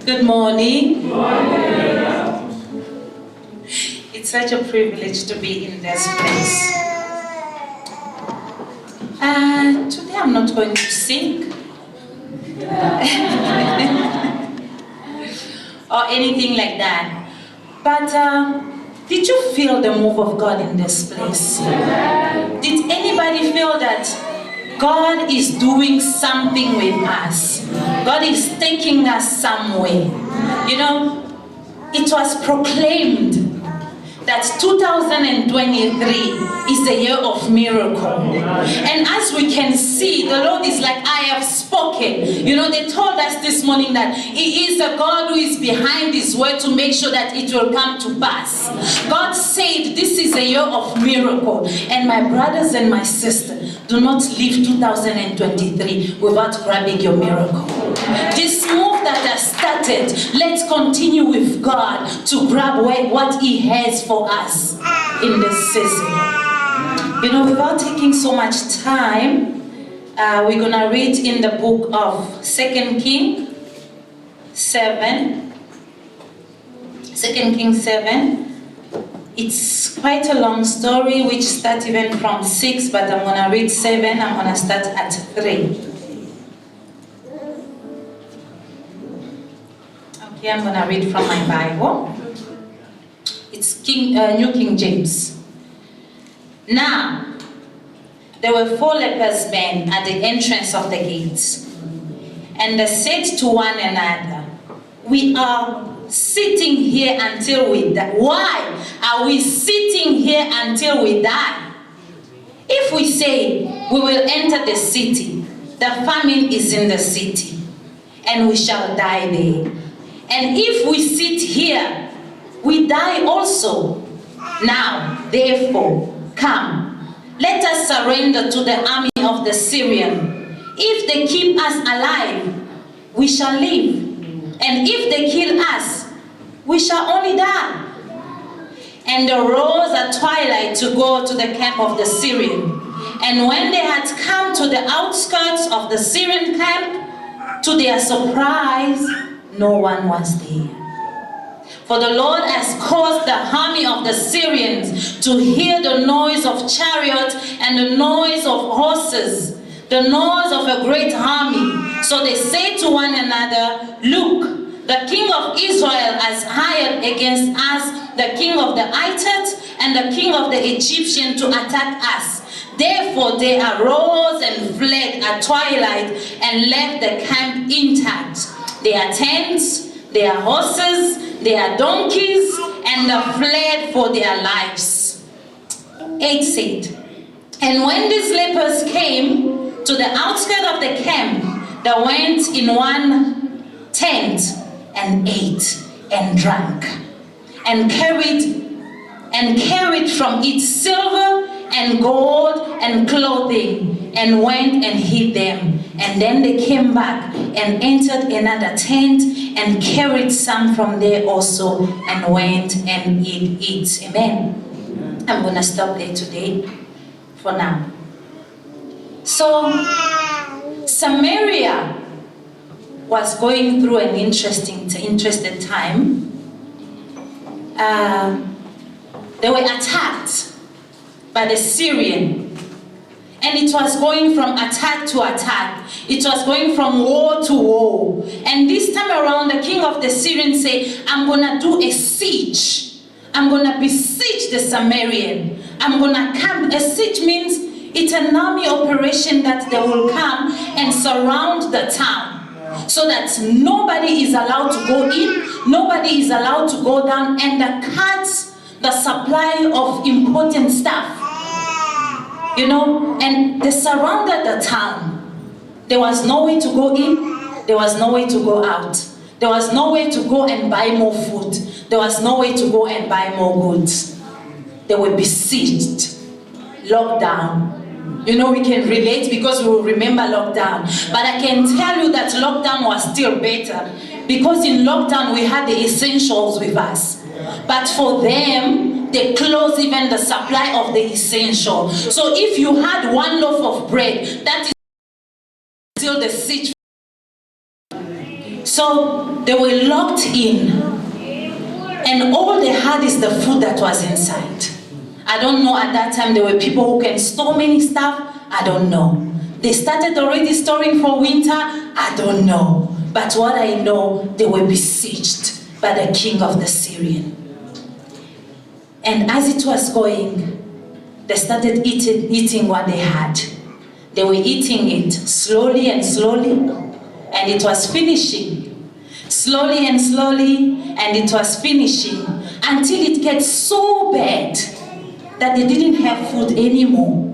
Good morning. It's such a privilege to be in this place. Today I'm not going to sing or anything like that. But did you feel the move of God in this place? Did anybody feel that God is doing something with us? God is taking us somewhere. You know, it was proclaimed that 2023 is the year of miracle. And as we can see, the Lord is like, I have spoken. You know, they told us this morning that He is a God who is behind His word to make sure that it will come to pass. God said this is a year of miracle. And my brothers and my sisters, do not leave 2023 without grabbing your miracle. This move that has started, let's continue with God to grab what He has for us in this season. You know, without taking so much time, we're going to read in the book of 2 Kings 7. 2 Kings 7. It's quite a long story, which starts even from 6, but I'm going to read 7. I'm going to start at 3. Okay, I'm going to read from my Bible. It's New King James. Now, there were 4 leprous men at the entrance of the gates. And they said to one another, we are sitting here until we die. Why are we sitting here until we die? If we say we will enter the city, the famine is in the city, and we shall die there. And if we sit here, we die also. Now, therefore, come, let us surrender to the army of the Syrians. If they keep us alive, we shall live. And if they kill us, we shall only die. And they rose at twilight to go to the camp of the Syrians. And when they had come to the outskirts of the Syrian camp, to their surprise, no one was there. For the Lord has caused the army of the Syrians to hear the noise of chariots and the noise of horses, the noise of a great army. So they say to one another, look, the king of Israel has hired against us the king of the Hittites and the king of the Egyptians to attack us. Therefore they arose and fled at twilight and left the camp intact, their tents, their horses, their donkeys, and they fled for their lives. 8 said, and when these lepers came to the outskirts of the camp, they went in one tent and ate and drank and carried from it silver and gold and clothing and went and hid them. And then they came back and entered another tent and carried some from there also and went and ate it. Amen. I'm going to stop there today for now. So Samaria was going through an interesting time. They were attacked by the Syrians. And it was going from attack to attack. It was going from war to war. And this time around, the king of the Syrians said, I'm going to do a siege. I'm going to besiege the Samaritan. I'm going to camp. A siege means it's an army operation that they will come and surround the town. So that nobody is allowed to go in, nobody is allowed to go down, and they cut the supply of important stuff. You know, and they surrounded the town. There was no way to go in, there was no way to go out. There was no way to go and buy more food. There was no way to go and buy more goods. They were besieged, locked down. You know, we can relate because we will remember lockdown. But I can tell you that lockdown was still better. Because in lockdown, we had the essentials with us. But for them, they closed even the supply of the essential. So if you had one loaf of bread, that is still the siege. So So they were locked in, and all they had is the food that was inside. I don't know, at that time there were people who can store many stuff. I don't know. They started already storing for winter. I don't know. But what I know, they were besieged by the king of the Syrians. And as it was going, they started eating what they had. They were eating it slowly and slowly, and it was finishing. Slowly and slowly, and it was finishing, until it gets so bad that they didn't have food anymore.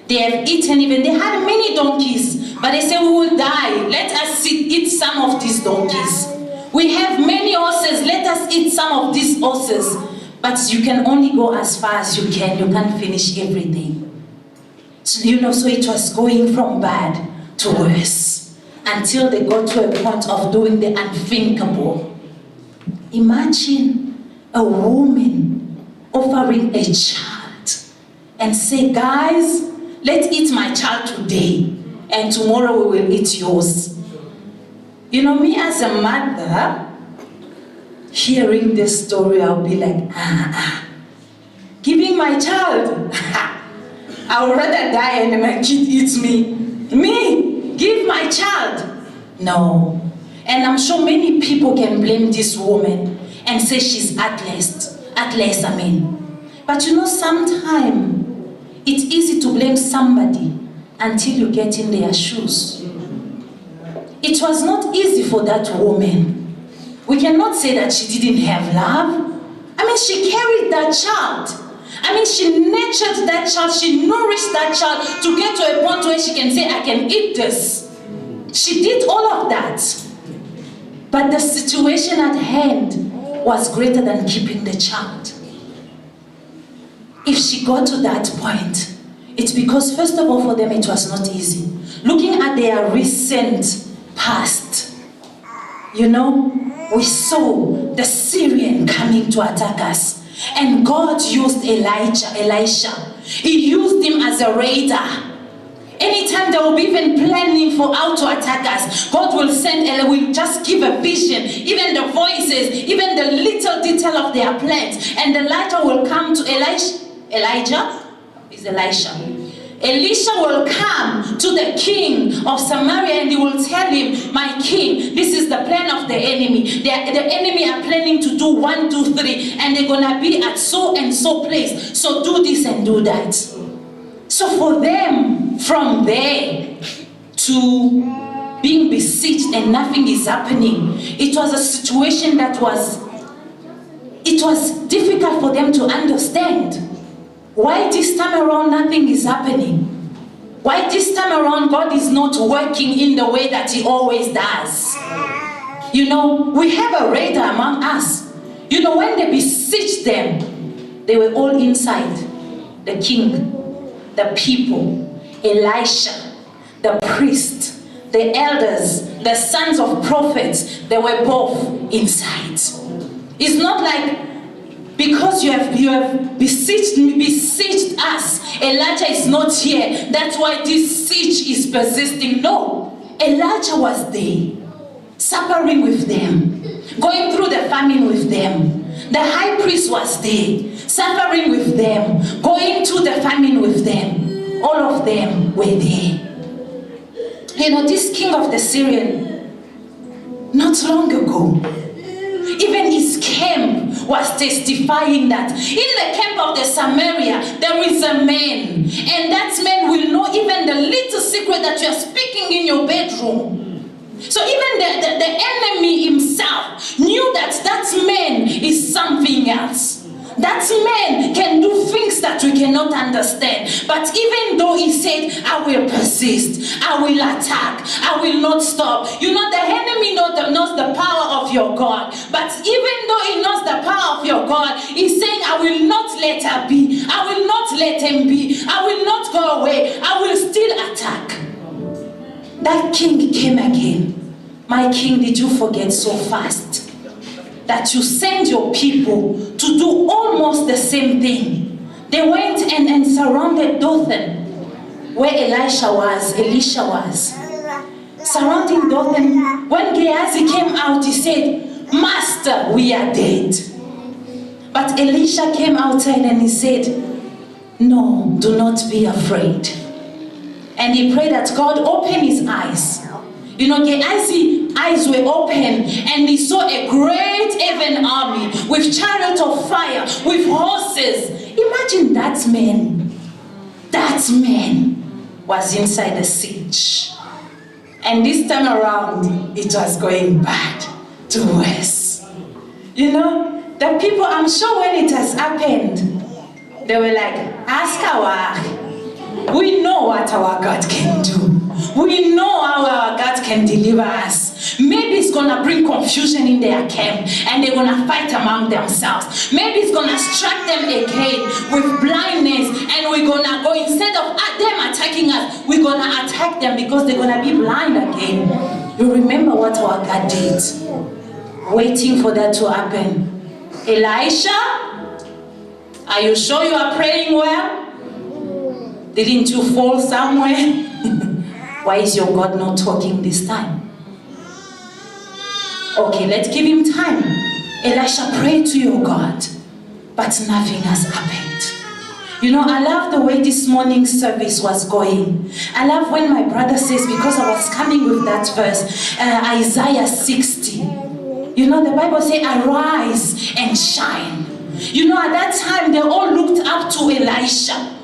They have eaten even, they had many donkeys, but they said, we will die. Let us eat some of these donkeys. We have many horses, let us eat some of these horses. But you can only go as far as you can. You can't finish everything. So, so it was going from bad to worse, until they got to a point of doing the unthinkable. Imagine a woman offering a child and say, guys, let's eat my child today, and tomorrow we will eat yours. Me as a mother, hearing this story, I'll be like, giving my child. I would rather die and my kid eats me. Me, give my child. No. And I'm sure many people can blame this woman and say she's heartless. But sometimes it's easy to blame somebody until you get in their shoes. It was not easy for that woman. We cannot say that she didn't have love. She carried that child. She nurtured that child. She nourished that child to get to a point where she can say, I can eat this. She did all of that. But the situation at hand was greater than keeping the child. If she got to that point, it's because, first of all, for them it was not easy. Looking at their recent past, we saw the Syrian coming to attack us. And God used Elisha. He used him as a radar. Anytime they will be even planning for how to attack us, God will will just give a vision, even the voices, even the little detail of their plans. And the lighter will come to Elisha will come to the king of Samaria, and he will tell him, my king, this is the plan of the enemy. The enemy are planning to do 1, 2, 3, and they're going to be at so and so place. So do this and do that. So for them, from there to being besieged and nothing is happening, it was a situation that was difficult for them to understand. Why this time around nothing is happening? Why this time around God is not working in the way that he always does? We have a radar among us. When they besieged them, they were all inside. The king, the people, Elisha, the priest, the elders, the sons of prophets, they were both inside. It's not like, because you have besieged us, Elijah is not here, that's why this siege is persisting. No, Elijah was there, suffering with them, going through the famine with them. The high priest was there, suffering with them, going through the famine with them. All of them were there. This king of the Syrian, not long ago, even his camp was testifying that in the camp of the Samaria there is a man, and that man will know even the little secret that you are speaking in your bedroom. So even the enemy himself knew that man is something else. That man can do things that we cannot understand. But even though he said, I will persist, I will attack, I will not stop. The enemy knows the power of your God. But even though he knows the power of your God, he's saying, I will not let her be. I will not let him be. I will not go away. I will still attack. That king came again. My king, did you forget so fast that you send your people to do almost the same thing? They went and surrounded Dothan, where Elisha was. surrounding Dothan. When Gehazi came out, he said, Master, we are dead. But Elisha came outside and he said, no, do not be afraid. And he prayed that God open his eyes. You know, Gehazi's eyes were open and he saw a great heaven army with chariots of fire, with horses. Imagine that man. That man was inside the siege. And this time around, it was going bad to worse. You know, the people, I'm sure when it has happened, they were like, ask our, we know what our God can do. We know how our God can deliver us. Maybe it's going to bring confusion in their camp and they're going to fight among themselves. Maybe it's going to strike them again with blindness and we're going to go, instead of them attacking us, we're going to attack them because they're going to be blind again. You remember what our God did? Waiting for that to happen. Elisha, are you sure you are praying well? Didn't you fall somewhere? Why is your God not talking this time? Okay, let's give him time. Elisha, pray to your God, but nothing has happened. You know, I love the way this morning's service was going. I love when my brother says, because I was coming with that verse, Isaiah 60. You know, the Bible says, arise and shine. You know, at that time, they all looked up to Elisha.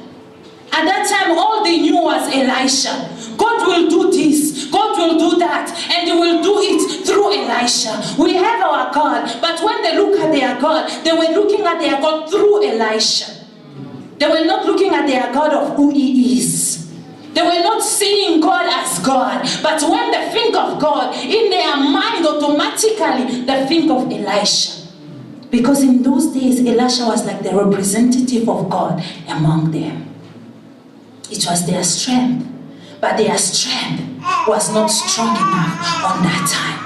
At that time, all they knew was Elisha. God will do this, God will do that, and he will do it through Elisha. We have our God, but when they look at their God, they were looking at their God through Elisha. They were not looking at their God of who he is. They were not seeing God as God, but when they think of God, in their mind automatically they think of Elisha. Because in those days, Elisha was like the representative of God among them. It was their strength, but their strength was not strong enough on that time.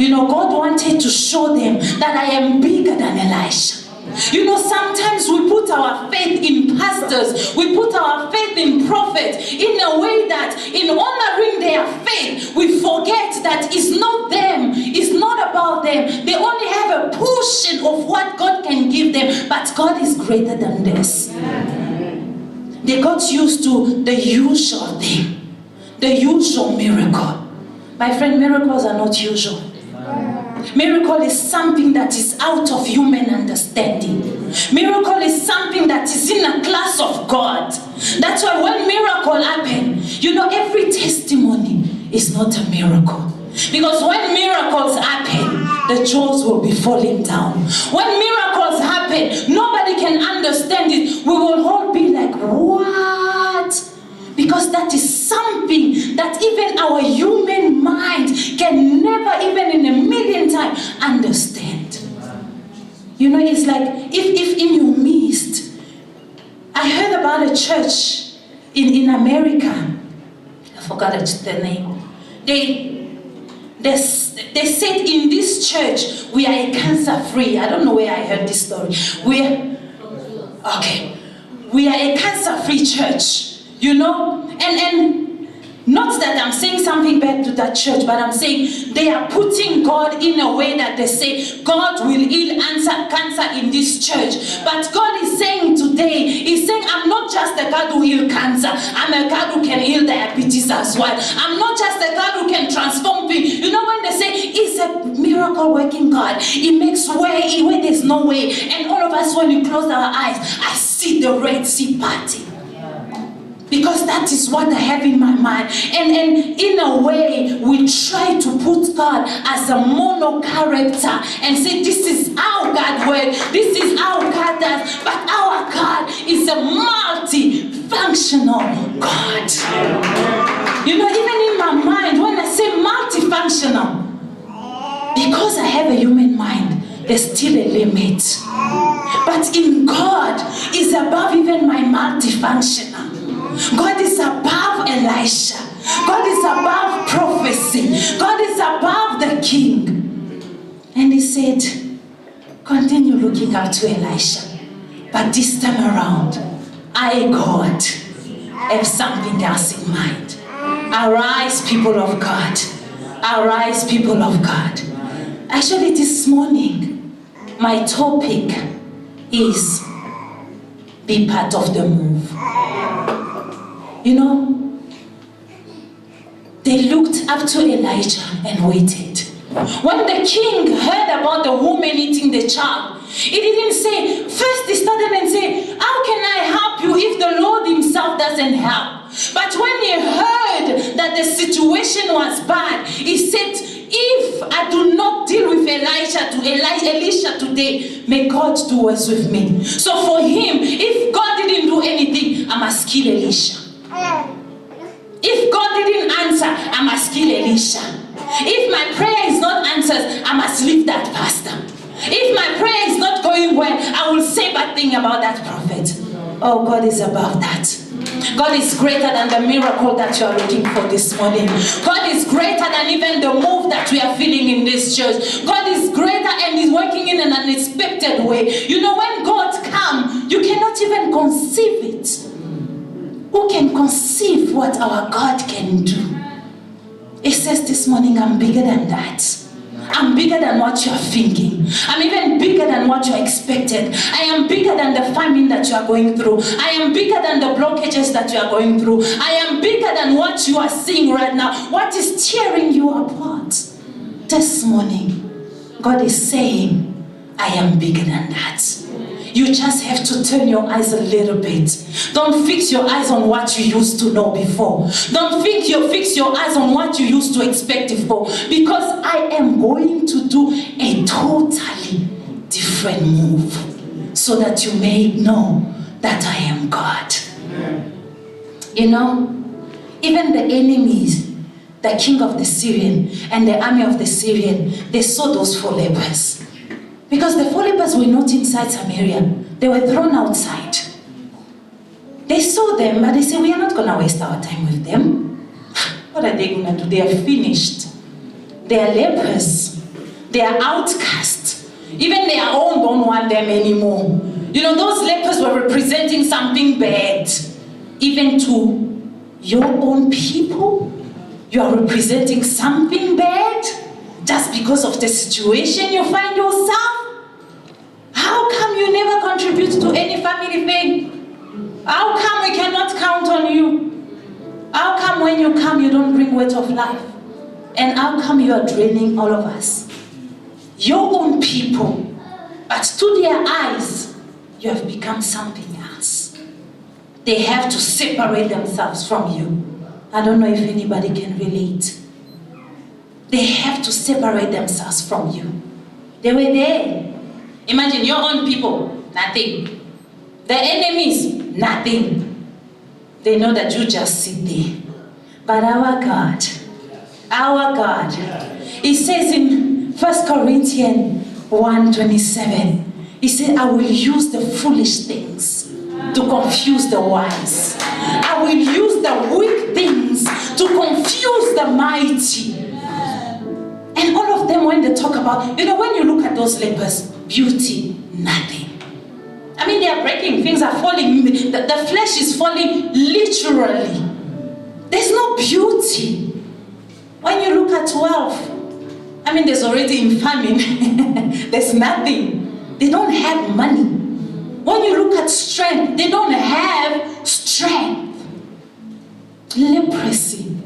You know, God wanted to show them that I am bigger than Elisha. You know, sometimes we put our faith in pastors, we put our faith in prophets in a way that in honoring their faith, we forget that it's not them, it's not about them. They only have a portion of what God can give them, but God is greater than this. They got used to the usual thing, the usual miracle. My friend, miracles are not usual. Miracle is something that is out of human understanding. Miracle is something that is in a class of God. That's why when miracle happen, you know, every testimony is not a miracle. Because when miracles happen, the jaws will be falling down. When miracles happen, nobody can understand it. We will all be like, what? Because that is something that even our human mind can never, even in a million times, understand. You know, it's like, if in your midst, I heard about a church in America, I forgot the name. They said in this church, we are cancer-free. I don't know where I heard this story. We are a cancer-free church. You know, and not that I'm saying something bad to that church, but I'm saying they are putting God in a way that they say God will heal cancer in this church. But God is saying today, He's saying, I'm not just a God who heals cancer. I'm a God who can heal diabetes as well. I'm not just a God who can transform things. You know, when they say He's a miracle working God, He makes way where there's no way. And all of us, when we close our eyes, I see the Red Sea party. Because that is what I have in my mind. And in a way, we try to put God as a mono character and say, this is how God works, this is how God does. But our God is a multi-functional God. You know, even in my mind, when I say multifunctional, because I have a human mind, there's still a limit. But in God, is above even my multifunctional. God is above Elisha. God is above prophecy. God is above the king. And he said, continue looking up to Elisha. But this time around, I, God, have something else in mind. Arise, people of God. Arise, people of God. Actually, this morning, my topic is be part of the move. You know, they looked up to Elijah and waited. When the king heard about the woman eating the child, he didn't say, first he started and said, how can I help you if the Lord himself doesn't help? But when he heard that the situation was bad, he said, if I do not deal with Elisha today, may God do worse with me. So for him, if God didn't do anything, I must kill Elisha. If God didn't answer, I must kill Elisha. If my prayer is not answered, I must leave that pastor. If my prayer is not going well, I will say bad thing about that prophet. Oh, God is above that. God is greater than the miracle that you are looking for this morning. God is greater than even the move that we are feeling in this church. God is greater and is working in an unexpected way. You know, when God comes, you cannot even conceive it. Who can conceive what our God can do? It says this morning, I'm bigger than that. I'm bigger than what you're thinking. I'm even bigger than what you expected. I am bigger than the famine that you are going through. I am bigger than the blockages that you are going through. I am bigger than what you are seeing right now. What is tearing you apart? This morning, God is saying, I am bigger than that. You just have to turn your eyes a little bit. Don't fix your eyes on what you used to know before. Don't fix your eyes on what you used to expect before. Because I am going to do a totally different move. So that you may know that I am God. You know, even the enemies, the king of the Syrian and the army of the Syrian, they saw those 4 lepers. Because the 4 lepers were not inside Samaria. They were thrown outside. They saw them, but they said, we are not going to waste our time with them. What are they going to do? They are finished. They are lepers. They are outcasts. Even their own don't want them anymore. You know, those lepers were representing something bad. Even to your own people, you are representing something bad just because of the situation you find yourself. How come you never contribute to any family thing? How come we cannot count on you? How come when you come you don't bring words of life? And how come you are draining all of us? Your own people, but to their eyes, you have become something else. They have to separate themselves from you. I don't know if anybody can relate. They have to separate themselves from you. They were there. Imagine your own people, nothing. The enemies, nothing. They know that you just sit there. But our God, He says in 1 Corinthians 1:27, He said, I will use the foolish things to confuse the wise. I will use the weak things to confuse the mighty. And all of them, when they talk about, you know, when you look at those lepers, beauty, nothing. I mean, they are breaking, things are falling, the flesh is falling literally. There's no beauty. When you look at wealth, I mean, there's already in famine, there's nothing. They don't have money. When you look at strength, they don't have strength. Leprosy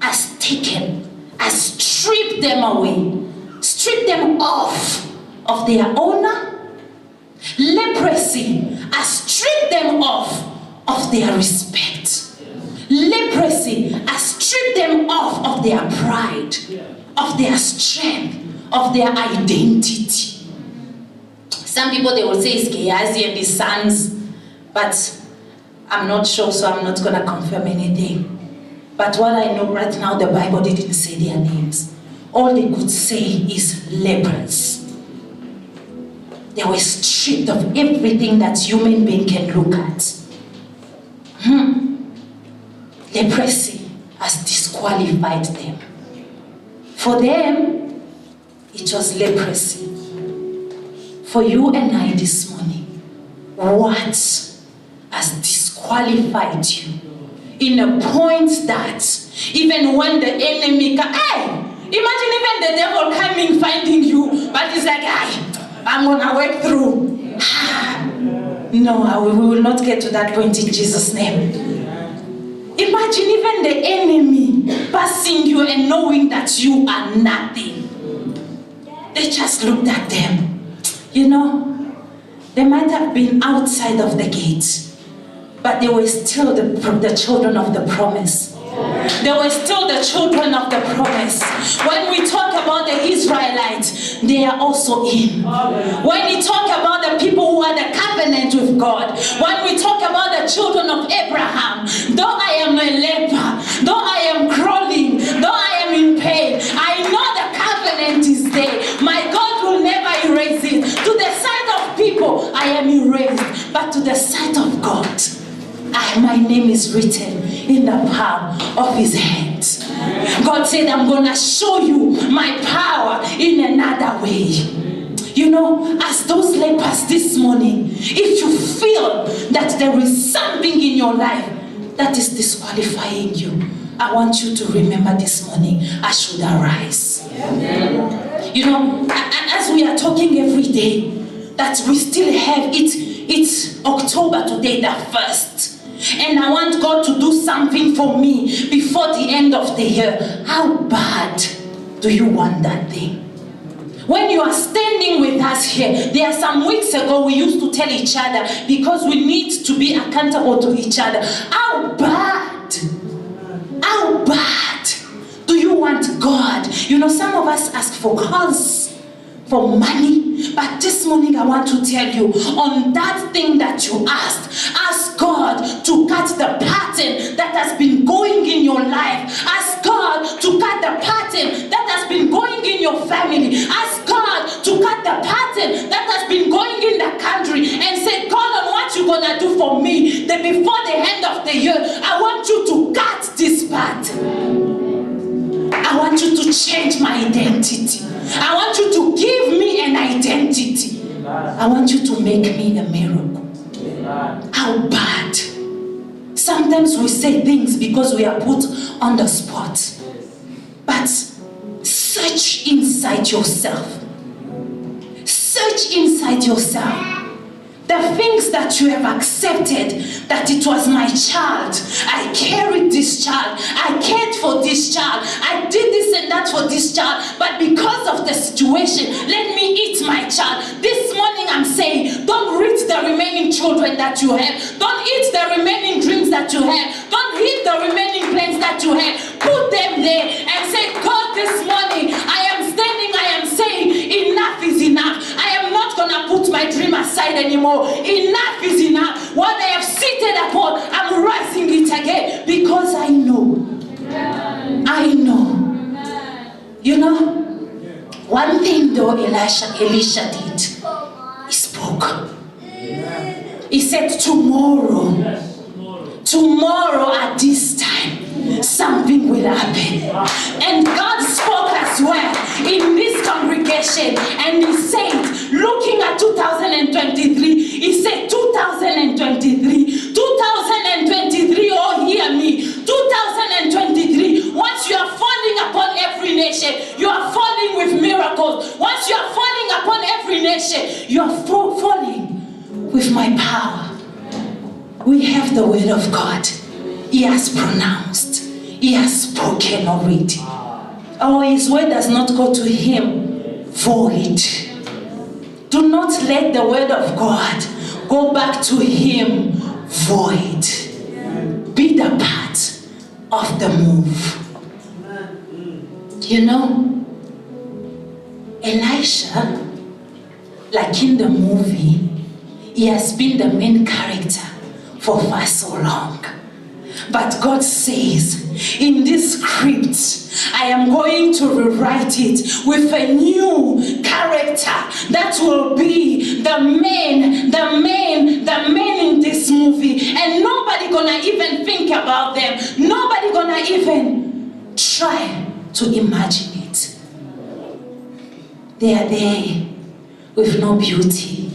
has taken, has stripped them away, stripped them off of their owner. Leprosy has stripped them off of their respect. Leprosy has stripped them off of their pride, of their strength, of their identity. Some people, they will say it's Gehazi and his sons, but I'm not sure, so I'm not going to confirm anything. But what I know right now, the Bible didn't say their names. All they could say is lepers. They were stripped of everything that human being can look at. Leprosy has disqualified them. For them, it was leprosy. For you and I this morning, what has disqualified you? in a point that even when the enemy imagine even the devil coming finding you, but he's like, I'm gonna work through. No, we will not get to that point in Jesus' name. Imagine even the enemy passing you and knowing that you are nothing. They just looked at them. You know, they might have been outside of the gate, but they were still the children of the promise. They were still the children of the promise. When we talk about the Israelites, they are also in. When we talk about the people who are the covenant with God, when we talk about the children of Abraham, though I am a leper, though I am crawling, though I am in pain, I know the covenant is there. My God will never erase it. To the sight of people, I am erased. But to the sight of God, my name is written in the palm of his hands. God said, I'm going to show you my power in another way. You know, as those lepers this morning, if you feel that there is something in your life that is disqualifying you, I want you to remember this morning, I should arise. You know, as we are talking every day, that we still have it's October today, the 1st. And I want God to do something for me before the end of the year. How bad do you want that thing? When you are standing with us here, there are some weeks ago we used to tell each other, because we need to be accountable to each other. How bad do you want God? You know, some of us ask for cars, for money, but this morning I want to tell you, on that thing that you ask God to cut the pattern that has been going in your life. Ask God to cut the pattern that has been going in your family. Ask God to cut the pattern that has been going in the country, and say, God, on what you're gonna do for me, that before the end of the year, I want you to cut this pattern. I want you to change my identity. I want you to give me an identity. I want you to make me a miracle. How bad. Sometimes we say things because we are put on the spot. But search inside yourself. Search inside yourself. The things that you have accepted, that it was my child. I carried this child. I cared for this child. I did this and that for this child. But because of the situation, let me eat my child. This morning I'm saying, don't eat the remaining children that you have. Don't eat the remaining dreams that you have. Don't eat the remaining plans that you have. Put them there and say, God, this morning I am standing, I am saying, enough is enough. I am not going to put my dream aside anymore. Enough is enough. What I have seated upon, I'm rising it again, because I know. You know, one thing though Elisha did, he spoke. He said, tomorrow at this time, something will happen. And God spoke as well in this congregation, and he said, looking at 2023, he said 2023, oh hear me, 2023, once you are falling upon every nation, you are falling with miracles. Once you are falling upon every nation, you are falling with my power. We have the word of God. He has pronounced. He has spoken already. Oh, his word does not go to him void. Do not let the word of God go back to him void. Be the part of the move. You know, Elisha, like in the movie, he has been the main character for far so long. But God says, in this script, I am going to rewrite it with a new character that will be the main in this movie. And nobody gonna even think about them. Nobody gonna even try to imagine it. They are there with no beauty,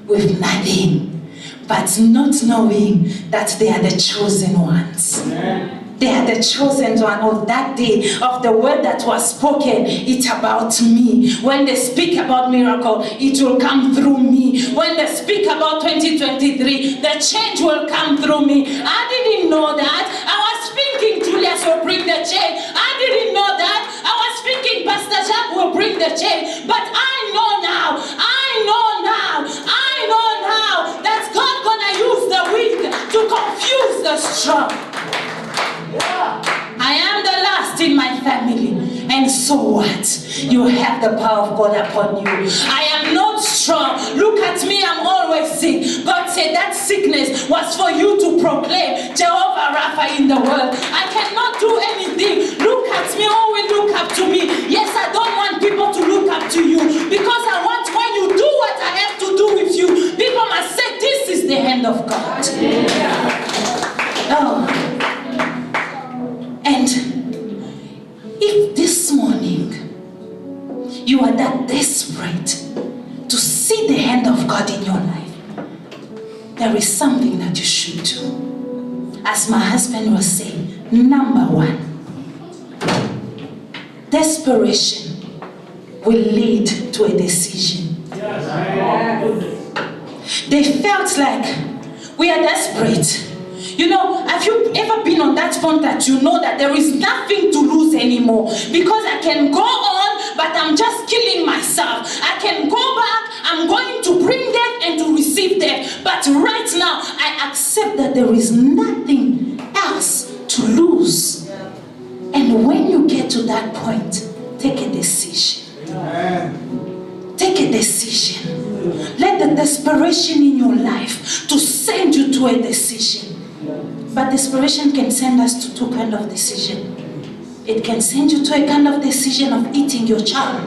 with nothing. but not knowing that they are the chosen ones. They are the chosen one of that day, of the word that was spoken. It's about me. When they speak about miracle, it will come through me. When they speak about 2023, the change will come through me. I didn't know that. I was thinking Julius will bring the change. I didn't know that. I was thinking Pastor Jacques will bring the change. But I know now that God's gonna use the weak to confuse the strong. I am the last in my family, and so what? You have the power of God upon you. I am not strong. Look at me, I'm always sick. God said that sickness was for you to proclaim Jehovah Rapha in the world. I cannot do anything. Look at me, always look up to me. Yes, I don't want people to look up to you, because I want when you do what I have to do with you, people must say this is the hand of God. Oh. And if this morning you are that desperate to see the hand of God in your life, there is something that you should do. As my husband was saying, number one, desperation will lead to a decision. They felt like we are desperate. You know, have you ever been on that point that you know that there is nothing to lose anymore? Because I can go on, but I'm just killing myself. I can go back, I'm going to bring death and to receive death. But right now, I accept that there is nothing else to lose. And when you get to that point, take a decision. Take a decision. Let the desperation in your life to send you to a decision. But desperation can send us to two kinds of decision. It can send you to a kind of decision of eating your child,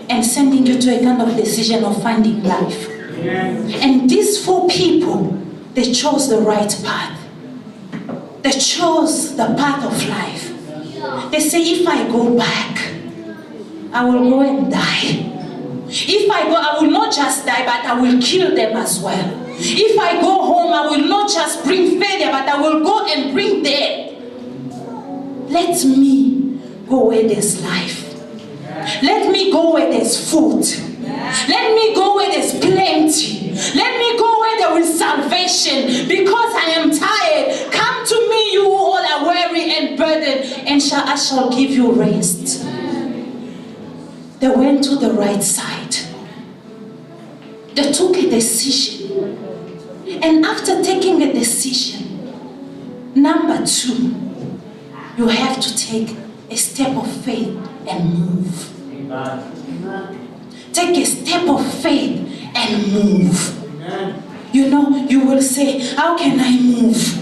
and sending you to a kind of decision of finding life. And these four people, they chose the right path. They chose the path of life. They say, if I go back, I will go and die. If I go, I will not just die, but I will kill them as well. If I go home, I will not just bring failure, but I will go and bring death. Let me go where there's life. Let me go where there's food. Let me go where there's plenty. Let me go where there is salvation, because I am tired. Come to me, you who all are weary and burdened, and I shall give you rest. They went to the right side. They took a decision. And after taking a decision, number two, you have to take a step of faith and move. Take a step of faith and move. You know, you will say, how can I move?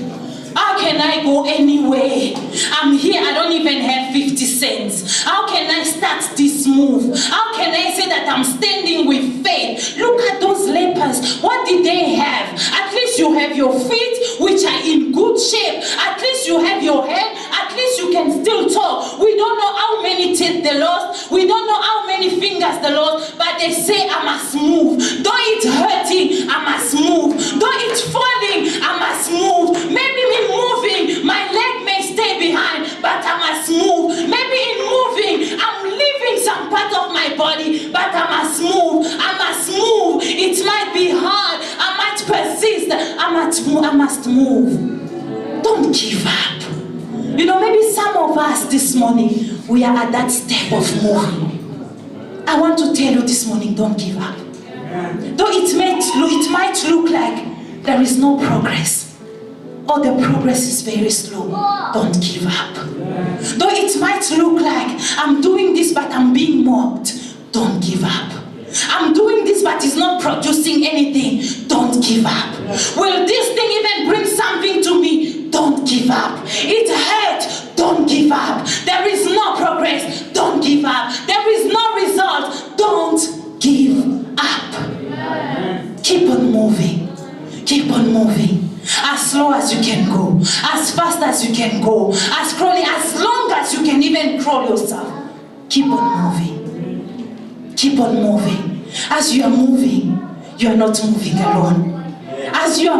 How can I go anywhere? I'm here, I don't even have 50 cents. How can I start this move? How can I say that I'm standing with faith? Look at those lepers. What did they have? At least you have your feet, which are in good shape. At least you have your head. At least you can still talk. We don't know how many teeth they lost. We don't know how many fingers they lost. But they say, I must move. Though it's hurting, I must move. Though it's falling, I must move. Maybe me moving, my leg may stay behind, but I must move. Maybe in moving, I'm leaving some part of my body, but I must move. I must move. It might be hard. I might persist. I must move. Don't give up. You know, maybe some of us this morning, we are at that step of moving. I want to tell you this morning, don't give up. Though it might look like there is no progress, or the progress is very slow, don't give up. Though it might look like I'm doing this but I'm being mocked, don't give up. I'm doing this but it's not producing anything, don't give up. Will this thing even bring something to me? Don't give up. It hurts, don't give up. There is no progress, don't give up. There is no result, don't give up. Keep on moving. Keep on moving. As slow as you can go, as fast as you can go, as crawling, as long as you can even crawl yourself. Keep on moving. Keep on moving. As you are moving, you are not moving alone. As As you are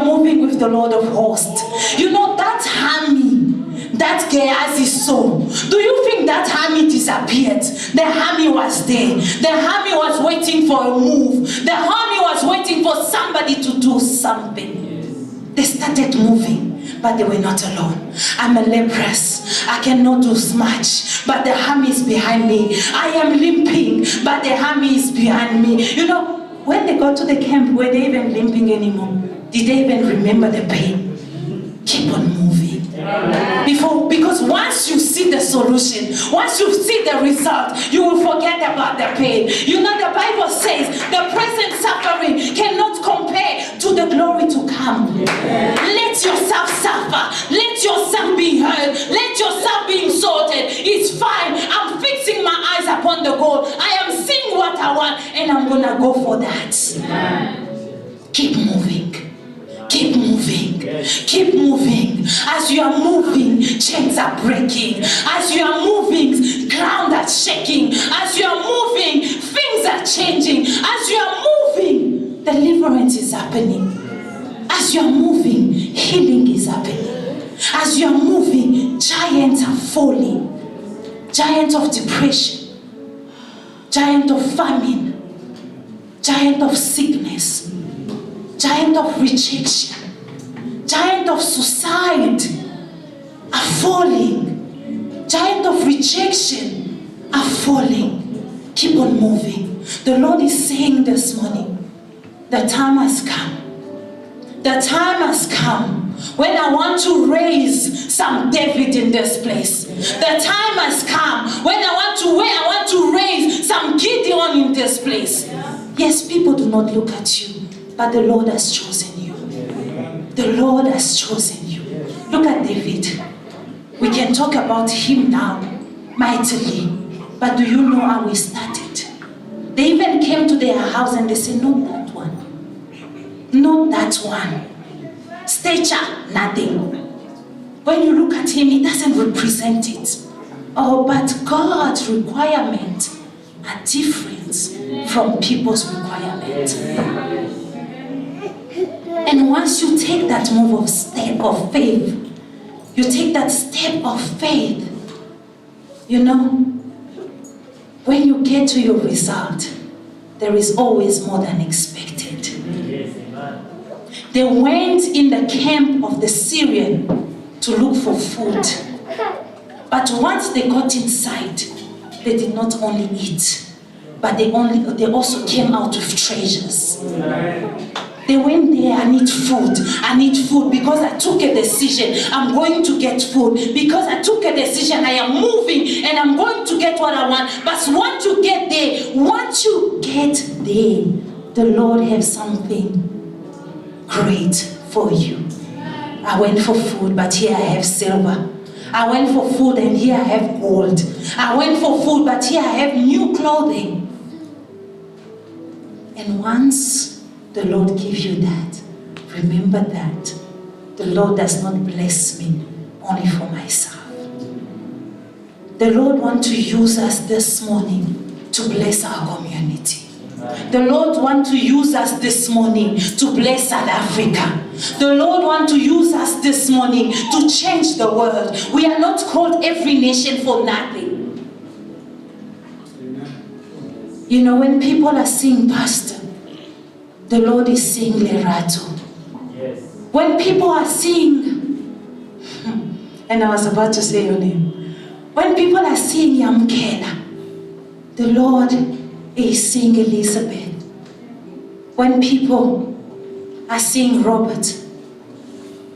moving with the Lord of hosts. You know that army that Gehazi saw. Do you think that army disappeared? The army was there. The army was waiting for a move. The army was waiting for somebody to do something. They started moving, but they were not alone. I'm a leprous. I cannot do much, but the army is behind me. I am limping, but the army is behind me. You know, when they got to the camp, were they even limping anymore? Did they even remember the pain? Keep on moving. Because once you see the solution, once you see the result, you will forget about the pain. You know, the Bible says the present suffering cannot compare to the glory to come. Let yourself suffer. Let yourself be heard. Let yourself be insulted. It's fine. I'm fixing my eyes upon the goal. I am seeing what I want, and I'm going to go for that. Keep moving. Keep moving. Keep moving. As you are moving, chains are breaking. As you are moving, ground is shaking. As you are moving, things are changing. As you are moving, deliverance is happening. As you are moving, healing is happening. As you are moving, giants are falling. Giant of depression, giant of famine, giant of sickness, giant of rejection, giant of suicide are falling. Giant of rejection are falling. Keep on moving. The Lord is saying this morning, the time has come. The time has come when I want to raise some David in this place. The time has come when I want to raise some Gideon in this place. Yes, people do not look at you, but the Lord has chosen you. The Lord has chosen you. Look at David. We can talk about him now mightily, but do you know how he started? They even came to their house and they said, not that one. Not that one. Stature, nothing. When you look at him, he doesn't represent it. Oh, but God's requirements are different from people's requirements. And once you take that step of faith, you take that step of faith, you know, when you get to your result, there is always more than expected. They went in the camp of the Syrian to look for food. But once they got inside, they did not only eat, but they also came out with treasures. They went there, I need food because I took a decision. I'm going to get food because I took a decision. I am moving and I'm going to get what I want. But once you get there, the Lord has something great for you. I went for food, but here I have silver. I went for food and here I have gold. I went for food, but here I have new clothing. And once the Lord gives you that, remember that the Lord does not bless me only for myself. The Lord wants to use us this morning to bless our community. The Lord wants to use us this morning to bless South Africa. The Lord wants to use us this morning to change the world. We are not called every nation for nothing. You know, when people are saying, Pastor, the Lord is saying Lerato. Yes. When people are saying, and I was about to say your name. When people are saying Yamkela, the Lord is saying Elizabeth. When people are saying Robert,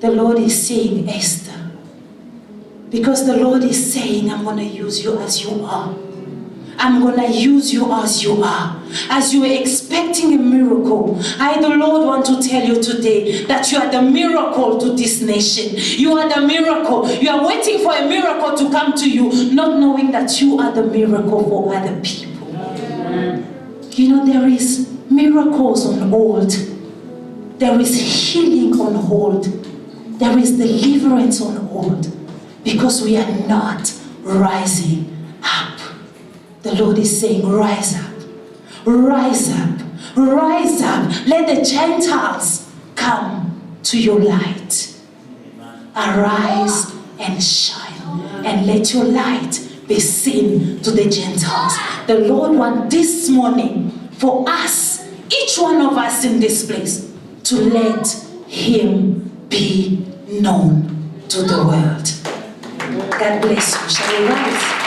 the Lord is saying Esther. Because the Lord is saying, I'm going to use you as you are. I'm going to use you as you are. As you are expecting a miracle, the Lord want to tell you today that you are the miracle to this nation. You are the miracle. You are waiting for a miracle to come to you, not knowing that you are the miracle for other people. You know, there is miracles on hold. There is healing on hold. There is deliverance on hold. Because we are not rising up. The Lord is saying, rise up. Rise up. Rise up. Let the Gentiles come to your light. Arise and shine, and let your light be seen to the Gentiles. The Lord wants this morning for us, each one of us in this place, to let him be known to the world. God bless you. Shall we rise?